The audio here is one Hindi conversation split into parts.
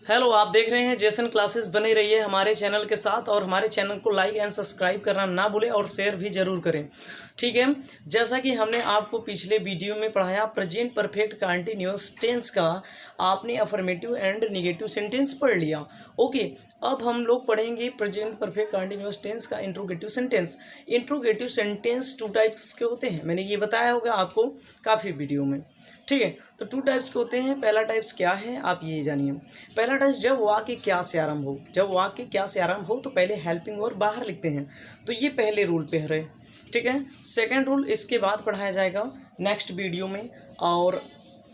हेलो, आप देख रहे हैं जेसन क्लासेस। बने रहिए हमारे चैनल के साथ और हमारे चैनल को लाइक एंड सब्सक्राइब करना ना भूलें और शेयर भी ज़रूर करें। ठीक है, जैसा कि हमने आपको पिछले वीडियो में पढ़ाया प्रेजेंट परफेक्ट कंटीन्यूअस टेंस का, आपने अफर्मेटिव एंड नेगेटिव सेंटेंस पढ़ लिया। ओके, अब हम लोग पढ़ेंगे प्रेजेंट परफेक्ट कंटीन्यूअस टेंस का interrogative sentence. Interrogative sentence two types के होते हैं, मैंने ये बताया होगा आपको काफ़ी वीडियो में। ठीक है, तो टू टाइप्स के होते हैं। पहला टाइप्स क्या है आप ये जानिए। पहला टाइप्स जब वाक्य क्या से आरंभ हो, जब वाक्य क्या से आरंभ हो तो पहले हेल्पिंग वर्ब बाहर लिखते हैं, तो ये पहले रूल पे है। ठीक है, सेकंड रूल इसके बाद पढ़ाया जाएगा नेक्स्ट वीडियो में। और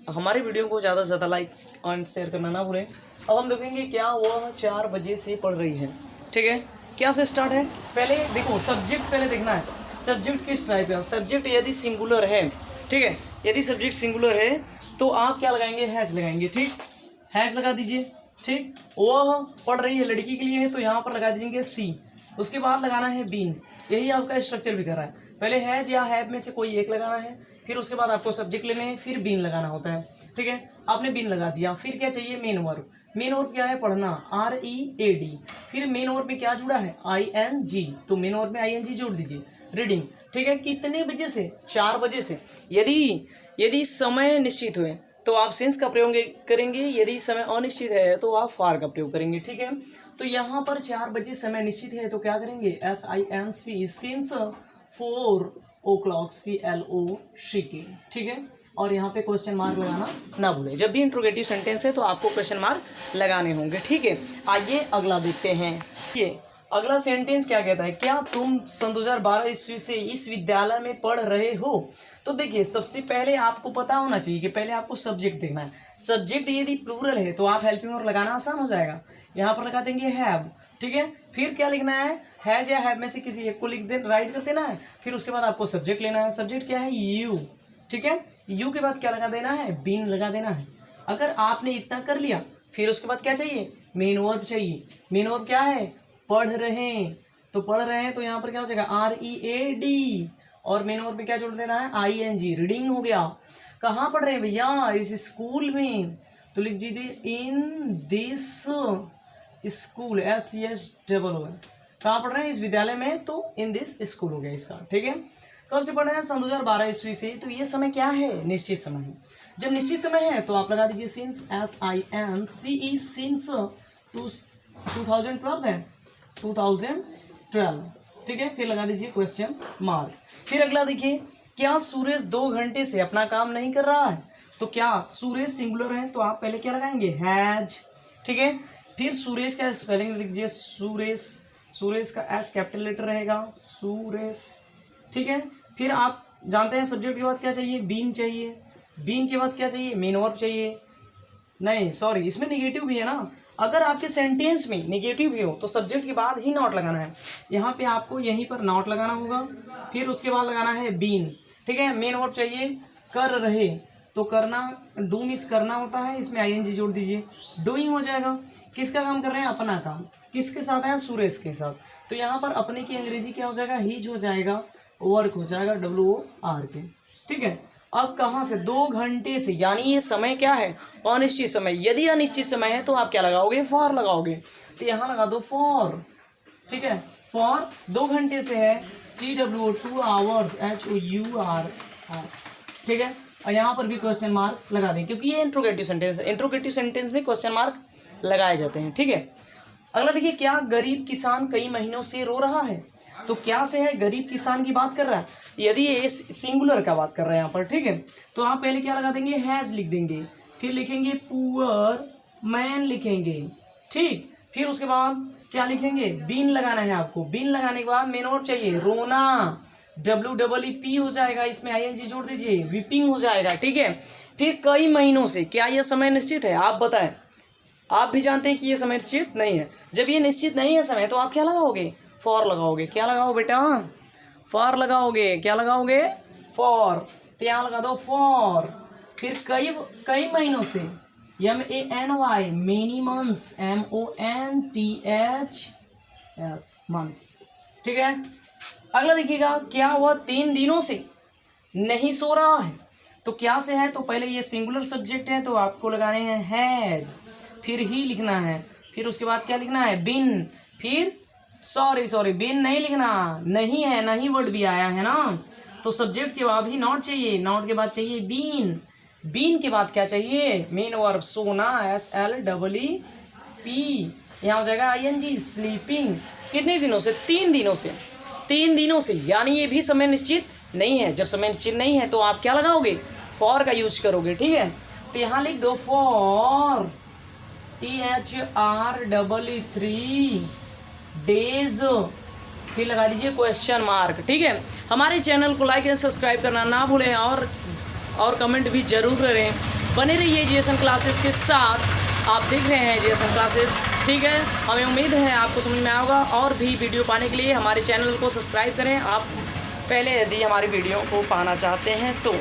हमारे वीडियो को ज़्यादा से ज़्यादा लाइक और शेयर करना ना भूलें। अब हम देखेंगे क्या वह 4 बजे से पढ़ रही है। ठीक है, क्या से स्टार्ट है, पहले देखो सब्जेक्ट पहले देखना है। सब्जेक्ट किस टाइप का, सब्जेक्ट यदि सिंगुलर है, ठीक है, यदि सब्जेक्ट सिंगुलर है तो आप क्या लगाएंगे, हैज लगाएंगे। ठीक, हैज लगा दीजिए। ठीक, वह पढ़ रही है लड़की के लिए है तो यहाँ पर लगा दीजिए सी। उसके बाद लगाना है बीन। यही आपका स्ट्रक्चर भी कर रहा है, पहले हैज या हैव में से कोई एक लगाना है, फिर उसके बाद आपको सब्जेक्ट लेने हैं, फिर बीन लगाना होता है। ठीक है, आपने बीन लगा दिया, फिर क्या चाहिए, मेन वर्ब। मेन वर्ब क्या है, पढ़ना, READ। फिर मेन वर्ब में क्या जुड़ा है, ING, तो मेन वर्ब में ING जोड़ दीजिए। रीडिंग, ठीक है, कितने बजे से, 4 बजे से। यदि समय निश्चित हुए तो आप सिंस का प्रयोग करेंगे, यदि समय अनिश्चित है तो आप फार का प्रयोग करेंगे। ठीक है, तो यहाँ पर 4 बजे समय निश्चित है तो क्या करेंगे, SINC, सिंस 4 o'clock, CLOCK। ठीक है, और यहाँ पे क्वेश्चन मार्क लगाना ना भूलें। जब भी इंट्रोगेटिव सेंटेंस है तो आपको क्वेश्चन मार्क लगाने होंगे। ठीक है, आइए अगला देखते हैं। ये अगला सेंटेंस क्या कहता है, क्या तुम सन 2012 ईस्वी से इस विद्यालय में पढ़ रहे हो। तो देखिए, सबसे पहले आपको पता होना चाहिए कि पहले आपको सब्जेक्ट देखना है। सब्जेक्ट यदि प्लूरल है तो आप हेल्पिंग वर्ब लगाना आसान हो जाएगा, यहाँ पर लगा देंगे हैव। ठीक है, फिर क्या लिखना है, हैज या हैव में से किसी एक को लिख दे, राइट कर देना है। फिर उसके बाद आपको सब्जेक्ट लेना है। सब्जेक्ट क्या है, यू। ठीक है, यू के बाद क्या लगा देना है, बीन लगा देना है। अगर आपने इतना कर लिया, फिर उसके बाद क्या चाहिए, मेन वर्ब चाहिए। मेन वर्ब क्या है, पढ़ रहे हैं, तो पढ़ रहे हैं तो यहाँ पर क्या हो जाएगा, READ, और मेन वर्ब में क्या जोड़ देना है, ING, रीडिंग हो गया। कहाँ पढ़ रहे हैं भैया, इस स्कूल में, तो लिख दीजिए इन दिस स्कूल, SCHOO। कहाँ पढ़ रहे हैं, इस विद्यालय में, तो इन दिस स्कूल हो गया इसका। ठीक है, कब से पढ़ रहे हैं, सन 2012 ईस्वी से, तो ये समय क्या है, निश्चित समय है। जब निश्चित समय है तो आप लगा दीजिए सिंस, SINCE, सिंस 2012 है, 2012। ठीक है, फिर लगा दीजिए क्वेश्चन मार्क। फिर अगला देखिए, क्या सुरेश 2 घंटे से अपना काम नहीं कर रहा है। तो क्या सुरेश सिंगुलर है तो आप पहले क्या लगाएंगे, हैज। ठीक है, फिर सुरेश का स्पेलिंग लिख दीजिए, सुरेश, सुरेश का S कैपिटल लेटर रहेगा, सुरेश। ठीक है, फिर आप जानते हैं सब्जेक्ट के बाद क्या चाहिए, बीन चाहिए। बीन के बाद क्या चाहिए, मेन वर्ब चाहिए। नहीं सॉरी, इसमें निगेटिव भी है ना, अगर आपके सेंटेंस में निगेटिव भी हो तो सब्जेक्ट के बाद ही नॉट लगाना है। यहाँ पे आपको यहीं पर नॉट लगाना होगा, फिर उसके बाद लगाना है बीन। ठीक है, मेन वर्ब चाहिए, कर रहे, तो करना, डू मिस करना होता है, इसमें ING जोड़ दीजिए, डूइंग हो जाएगा। किसका काम कर रहे हैं, अपना काम। किसके साथ है, सुरेश के साथ, तो यहाँ पर अपने की अंग्रेजी क्या हो जाएगा, हीज हो जाएगा, वर्क हो जाएगा, WORK। ठीक है, अब कहाँ से, 2 घंटे से, यानी ये समय क्या है, अनिश्चित समय। यदि अनिश्चित समय है तो आप क्या लगाओगे, फॉर लगाओगे, तो यहाँ लगा दो फॉर। ठीक है, फॉर 2 घंटे से है, TWO 2 hours, HOURS। ठीक है, और यहाँ पर भी क्वेश्चन मार्क लगा दें क्योंकि ये इंट्रोगेटिव सेंटेंस है। इंट्रोगेटिव सेंटेंस में क्वेश्चन मार्क लगाए जाते हैं। ठीक है, अगला देखिए, क्या गरीब किसान कई महीनों से रो रहा है। तो क्या से है, गरीब किसान की बात कर रहा है, यदि ये सिंगुलर का बात कर रहे हैं यहाँ पर। ठीक है, तो आप पहले क्या लगा देंगे, हैज लिख देंगे, फिर लिखेंगे पुअर मैन लिखेंगे। ठीक, फिर उसके बाद क्या लिखेंगे, बीन लगाना है आपको। बीन लगाने के बाद मेन वर्ब चाहिए, रोना, WEEP हो जाएगा, इसमें ING जोड़ दीजिए, वीपिंग हो जाएगा। ठीक है, फिर कई महीनों से, क्या यह समय निश्चित है, आप बताएं। आप भी जानते हैं कि ये समय निश्चित नहीं है। जब ये निश्चित नहीं है समय तो आप क्या लगाओगे, फॉर लगाओगे। क्या लगाओ बेटा, फॉर लगाओगे। क्या लगाओगे, फॉर, तो यहाँ लगा दो फॉर। फिर कई महीनों से, MANY, many months, MONTHS, months. ठीक है, अगला देखिएगा, क्या वह 3 दिनों से नहीं सो रहा है। तो क्या से है, तो पहले ये सिंगुलर सब्जेक्ट है तो आपको लगाने हैं हैज। फिर ही लिखना है, फिर उसके बाद क्या लिखना है, बिन, फिर सॉरी बिन नहीं लिखना, नहीं है, नहीं वर्ड भी आया है ना, तो सब्जेक्ट के बाद ही नॉट चाहिए, नॉट के बाद चाहिए बीन, बीन के बाद क्या चाहिए, मेन वर्ब सोना, SLEEP, यहाँ हो जाएगा ING स्लीपिंग। कितने दिनों से, 3 दिनों से, 3 दिनों से, यानी ये भी समय निश्चित नहीं है। जब समय निश्चित नहीं है तो आप क्या लगाओगे, फॉर का यूज करोगे, ठीक है। तो यहाँ लिख दो फॉर THR3 डेज, फिर लगा दीजिए क्वेश्चन मार्क, ठीक है। हमारे चैनल को लाइक एंड सब्सक्राइब करना ना भूलें और कमेंट भी जरूर करें। बने रहिए एजुकेशन क्लासेस के साथ, आप देख रहे हैं एजुकेशन क्लासेस, ठीक है। हमें उम्मीद है आपको समझ में आएगा, और भी वीडियो पाने के लिए हमारे चैनल को सब्सक्राइब करें आप पहले, यदि हमारी वीडियो को पाना चाहते हैं तो।